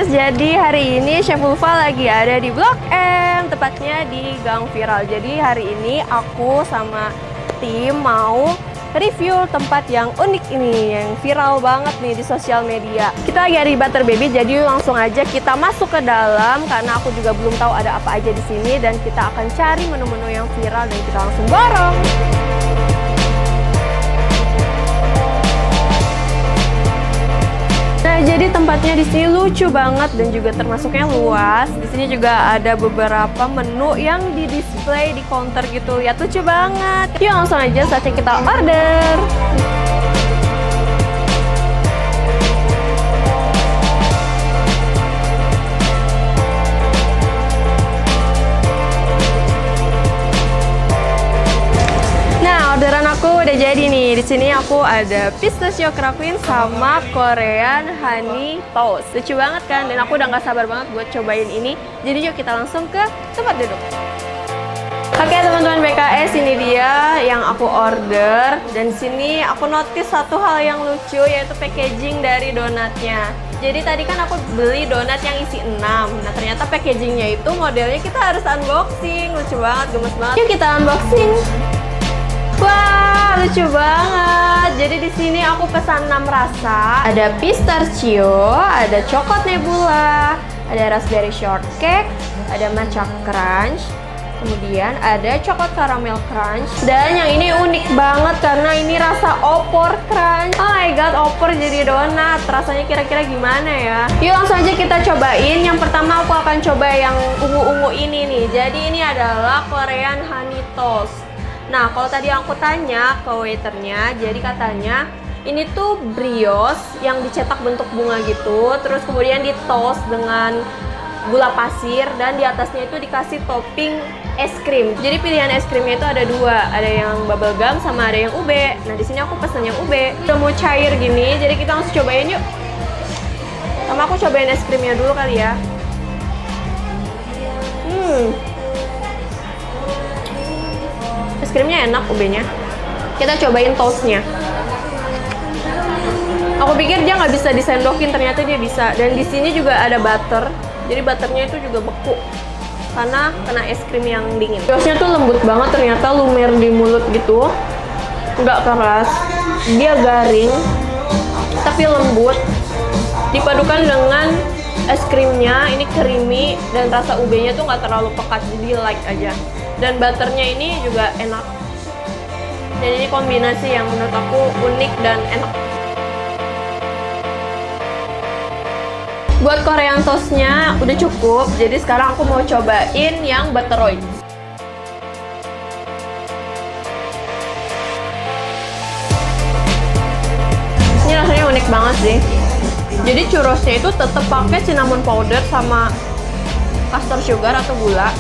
jadi hari ini Chef Ulfa lagi ada di Blok M, tepatnya di Gang Viral. Jadi hari ini aku sama tim mau review tempat yang unik ini, yang viral banget nih di sosial media. Kita lagi ada di Butter Baby, jadi langsung aja kita masuk ke dalam karena aku juga belum tahu ada apa aja di sini, dan kita akan cari menu-menu yang viral dan kita langsung borong. Nah, jadi tempatnya di sini lucu banget dan juga termasuknya luas. Di sini juga ada beberapa menu yang di display di counter gitu. Lihat, lucu banget. Yuk langsung aja saatnya kita order. Orderan aku udah jadi nih. Di sini aku ada pistachio crackling sama Korean honey toast. Lucu banget kan? Dan aku udah nggak sabar banget buat cobain ini. Jadi yuk kita langsung ke tempat duduk. Oke teman-teman BKS, ini dia yang aku order. Dan di sini aku notice satu hal yang lucu, yaitu packaging dari donatnya. Jadi tadi kan aku beli donat yang isi 6. Nah ternyata packagingnya itu modelnya kita harus unboxing. Lucu banget, gemes banget. Yuk kita unboxing. Wah, lucu banget. Jadi di sini aku pesan 6 rasa. Ada pistachio, ada coklat nebula, ada raspberry shortcake, ada matcha crunch, kemudian ada coklat caramel crunch. Dan yang ini unik banget karena ini rasa opor crunch. Oh my god, opor jadi donat. Rasanya kira-kira gimana ya? Yuk langsung aja kita cobain. Yang pertama aku akan coba yang ungu-ungu ini nih. Jadi ini adalah Korean honey toast. Nah, kalau tadi aku tanya ke waiternya, jadi katanya ini tuh brioche yang dicetak bentuk bunga gitu, terus kemudian di toast dengan gula pasir, dan di atasnya itu dikasih topping es krim. Jadi pilihan es krimnya itu ada dua, ada yang bubble gum sama ada yang ube. Nah, di sini aku pesen yang ube. Udah mau cair gini, jadi kita langsung cobain yuk. Sama aku cobain es krimnya dulu kali ya. Es krimnya enak, ubenya. Kita cobain toastnya. Aku pikir dia nggak bisa disendokin, ternyata dia bisa. Dan di sini juga ada butter. Jadi butternya itu juga beku karena kena es krim yang dingin. Toastnya tuh lembut banget, ternyata lumer di mulut gitu. Nggak keras, dia garing tapi lembut. Dipadukan dengan es krimnya, ini creamy, dan rasa ubenya tuh nggak terlalu pekat, jadi light aja. Dan butternya ini juga enak. Dan ini kombinasi yang menurut aku unik dan enak. Buat Korean toastnya udah cukup, jadi sekarang aku mau cobain yang butteroid. Ini rasanya unik banget sih. Jadi churrosnya itu tetap pakai cinnamon powder sama castor sugar atau gula.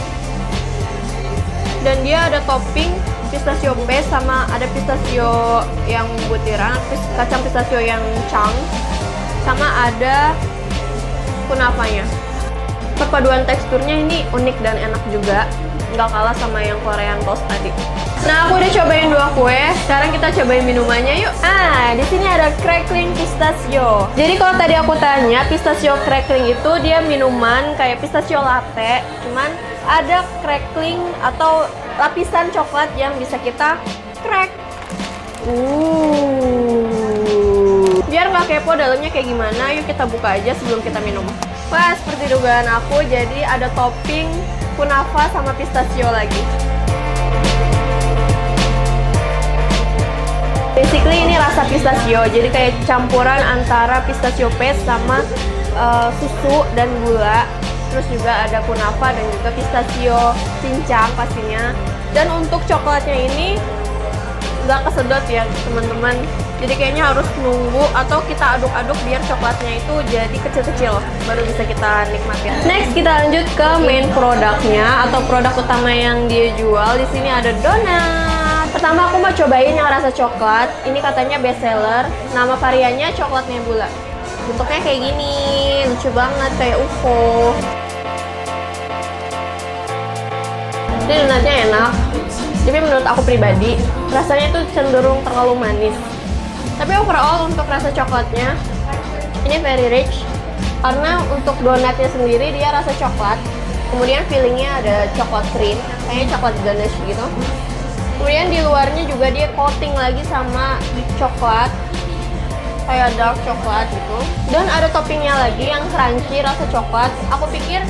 Dan dia ada topping pistachio base sama ada pistachio yang butiran, kacang pistachio yang chunk, sama ada kunafanya. Perpaduan teksturnya ini unik dan enak juga, nggak kalah sama yang Korean toast tadi. Nah, aku udah cobain dua kue. Sekarang kita cobain minumannya yuk. Ah, di sini ada crackling pistachio. Jadi kalau tadi aku tanya, pistachio crackling itu dia minuman kayak pistachio latte, cuman ada crackling atau lapisan coklat yang bisa kita crack. Biar nggak kepo dalamnya kayak gimana, yuk kita buka aja sebelum kita minum. Wah, seperti dugaan aku, jadi ada topping kunafa sama pistachio lagi. Basically ini rasa pistachio, jadi kayak campuran antara pistachio paste sama susu dan gula. Terus juga ada kunafa dan juga pistachio cincang pastinya. Dan untuk coklatnya ini nggak kesedot ya teman-teman. Jadi kayaknya harus nunggu atau kita aduk-aduk biar coklatnya itu jadi kecil-kecil, baru bisa kita nikmatin. Next kita lanjut ke main produknya atau produk utama yang dia jual. Di sini ada donat. Pertama aku mau cobain yang rasa coklat. Ini katanya best seller. Nama variannya coklat nebula. Bentuknya kayak gini, lucu banget kayak UFO. Ini donatnya enak. Tapi menurut aku pribadi, rasanya itu cenderung terlalu manis. Tapi overall untuk rasa coklatnya, ini very rich. Karena untuk donatnya sendiri dia rasa coklat, kemudian fillingnya ada coklat cream, kayaknya coklat ganache gitu. Kemudian di luarnya juga dia coating lagi sama coklat, kayak dark coklat gitu. Dan ada toppingnya lagi yang crunchy rasa coklat. Aku pikir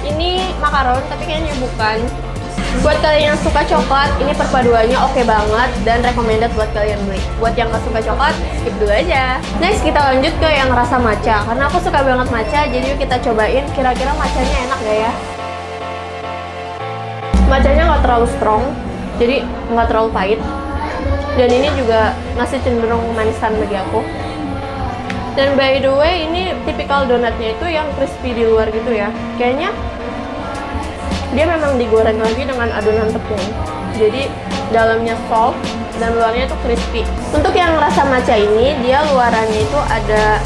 ini makaron, tapi kayaknya bukan. Buat kalian yang suka coklat, ini perpaduannya oke banget dan recommended buat kalian beli. Buat yang gak suka coklat, skip dulu aja. Next kita lanjut ke yang rasa matcha. Karena aku suka banget matcha, jadi yuk kita cobain kira-kira matchanya enak gak ya. Matchanya gak terlalu strong, jadi gak terlalu pahit. Dan ini juga masih cenderung manisan bagi aku. Dan by the way, ini tipikal donatnya itu yang crispy di luar gitu ya. Kayaknya dia memang digoreng lagi dengan adonan tepung, jadi dalamnya soft dan luarnya itu crispy. Untuk yang rasa matcha ini, dia luarannya itu ada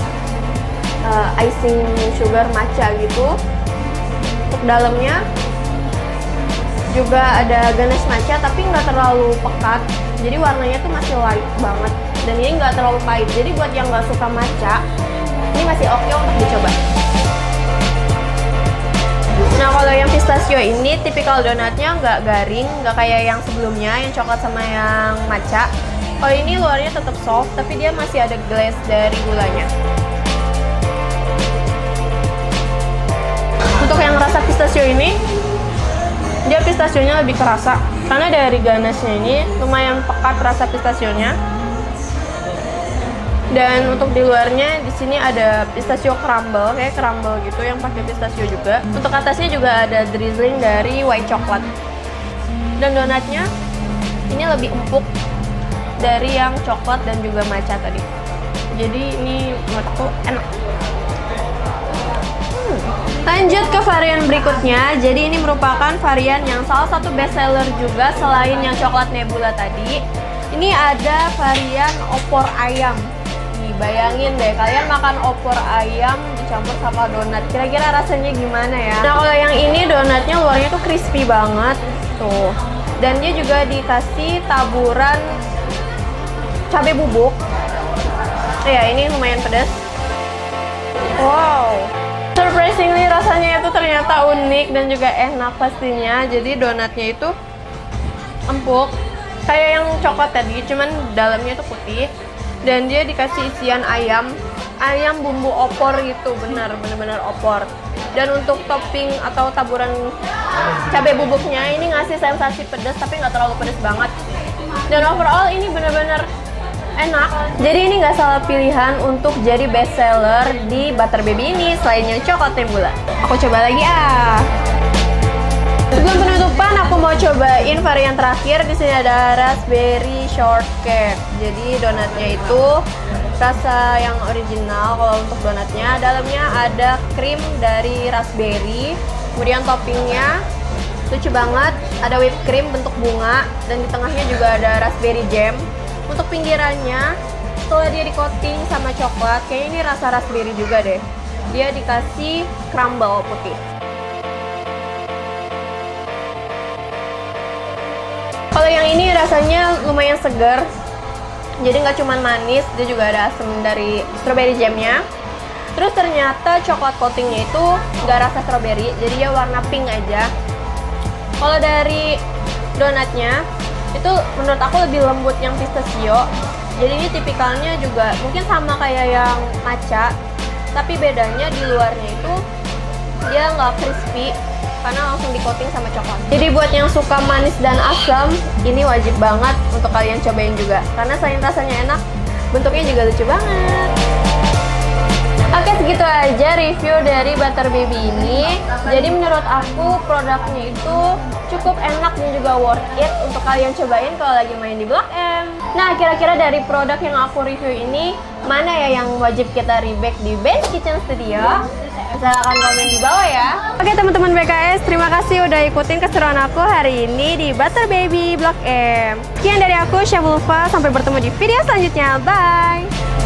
icing sugar matcha gitu. Untuk dalamnya juga ada ganache matcha, tapi nggak terlalu pekat, jadi warnanya tuh masih light banget. Dan ini nggak terlalu pahit, jadi buat yang nggak suka matcha, ini masih oke untuk dicoba. Nah, kalau yang pistachio ini tipikal donatnya nggak garing, nggak kayak yang sebelumnya, yang coklat sama yang matcha. Kalau ini luarnya tetap soft, tapi dia masih ada glaze dari gulanya. Untuk yang rasa pistachio ini, dia pistachionya lebih kerasa, karena dari ganache-nya ini lumayan pekat rasa pistachionya. Dan untuk di luarnya di sini ada pistachio crumble, kayak crumble gitu yang pakai pistachio juga. Untuk atasnya juga ada drizzling dari white chocolate. Dan donatnya ini lebih empuk dari yang coklat dan juga matcha tadi. Jadi ini menurutku enak. Lanjut ke varian berikutnya. Jadi ini merupakan varian yang salah satu best seller juga selain yang coklat nebula tadi. Ini ada varian opor ayam. Bayangin deh, kalian makan opor ayam dicampur sama donat. Kira-kira rasanya gimana ya? Nah, kalau yang ini donatnya luarnya tuh crispy banget. Tuh. Dan dia juga dikasih taburan cabai bubuk. Ya, ini lumayan pedas. Wow. Surprisingly rasanya itu ternyata unik dan juga enak pastinya. Jadi donatnya itu empuk. Kayak yang coklat tadi, cuman dalamnya itu putih. Dan dia dikasih isian ayam bumbu opor gitu, benar-benar opor. Dan untuk topping atau taburan cabai bubuknya ini ngasih sensasi pedas tapi nggak terlalu pedas banget. Dan overall ini benar-benar enak. Jadi ini nggak salah pilihan untuk jadi best seller di Butter Baby ini selain yang coklat nebula. Aku coba lagi Sebelum penutupan, aku mau cobain varian terakhir. Di sini ada raspberry shortcake. Jadi donatnya itu rasa yang original. Kalau untuk donatnya, dalamnya ada krim dari raspberry. Kemudian toppingnya lucu banget, ada whipped cream bentuk bunga, dan di tengahnya juga ada raspberry jam. Untuk pinggirannya, setelah dia di coating sama coklat, kayaknya ini rasa raspberry juga deh. Dia dikasih crumble putih. Kalau yang ini rasanya lumayan segar, jadi nggak cuma manis, dia juga ada asam dari strawberry jamnya. Terus ternyata coklat coatingnya itu nggak rasa strawberry, jadi dia warna pink aja. Kalau dari donatnya, itu menurut aku lebih lembut yang pistachio. Jadi ini tipikalnya juga mungkin sama kayak yang matcha, tapi bedanya di luarnya itu dia nggak crispy, karena langsung di coating sama coklat. Jadi buat yang suka manis dan asam, ini wajib banget untuk kalian cobain juga. Karena selain rasanya enak, bentuknya juga lucu banget. Oke, segitu aja review dari Butter Baby ini. Jadi menurut aku produknya itu cukup enak dan juga worth it untuk kalian cobain kalau lagi main di Blok M. Nah, kira-kira dari produk yang aku review ini, mana ya yang wajib kita rebake di Ben's Kitchen Studio? Silahkan komen di bawah ya. Oke teman-teman BKS, terima kasih udah ikutin keseruan aku hari ini di Butter Baby Blok M. Sekian dari aku, Chef Ulfa. Sampai bertemu di video selanjutnya. Bye!